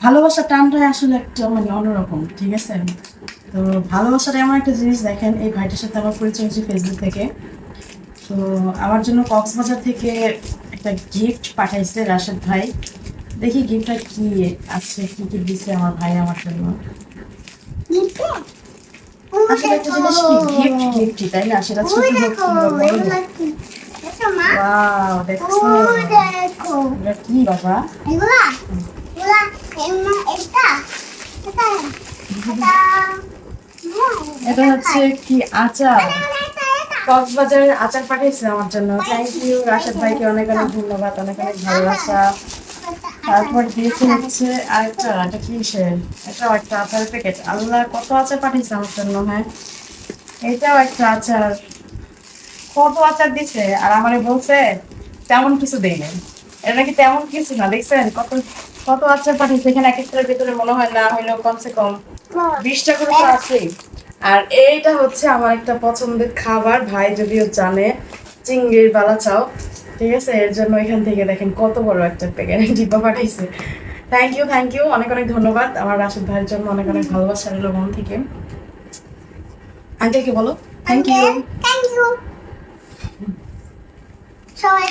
ভালোবাসার টানটাই আসলে একটা মানে অন্যরকম, ঠিক আছে? তো ভালোবাসাটা এমন একটা জিনিস, দেখেন এই ভাইটার সাথে আমার পরিচয় হয়েছে ফেসবুক থেকে। তো আমার জন্য কক্সবাজার থেকে একটা গিফট পাঠাইছে রাশেদ ভাই। দেখি গিফটটা কি আছে, কি কি দিছে আমার ভাই আমার জন্য। আসলে একটা জিনিস কি গিফট গিফটই, তাই না? সেটা ছোট হোক কিংবা বড় হোক। ওয়াও, দেখছো? এটা কি বাবা? এটা হচ্ছে কি আচার, কক্সবাজারের আচার পাঠিয়েছে আমার জন্য। থ্যাংক ইউ রাশেদ ভাইকে, অনেক অনেক ধন্যবাদ, অনেক অনেক ভালোবাসা। তারপর দিয়েছে হচ্ছে আরেকটা, এটা কি সে, এটাও একটা আচারের প্যাকেট। আল্লাহ, কত আচার পাঠিয়েছে আমার জন্য। হ্যাঁ, এটাও একটা আচার। কত আচার দিছে, আর আমারে বলছে তেমন কিছু দেই নাই। এটা নাকি তেমন কিছু না, দেখছেন কত কত আচার পাঠিয়েছে। এখানে এক একটার ভিতরে মনে হয় না হইলেও কমসে কম 20টা করে তো আছেই। আর এইটা হচ্ছে আমার একটা পছন্দের খাবার, ভাই যদিও জানে, চিংড়ির বালা চাও, ঠিক আছে? এর জন্য এখান থেকে দেখেন কত বড় একটা প্যাকেট ডিব্বা পাঠাইছে। থ্যাংক ইউ, অনেক অনেক ধন্যবাদ আমার রাশেদ ভাইয়ের জন্য, অনেক অনেক ভালোবাসা রইল মন থেকে। আঙ্কেলকে বলো থ্যাংক ইউ। সবাই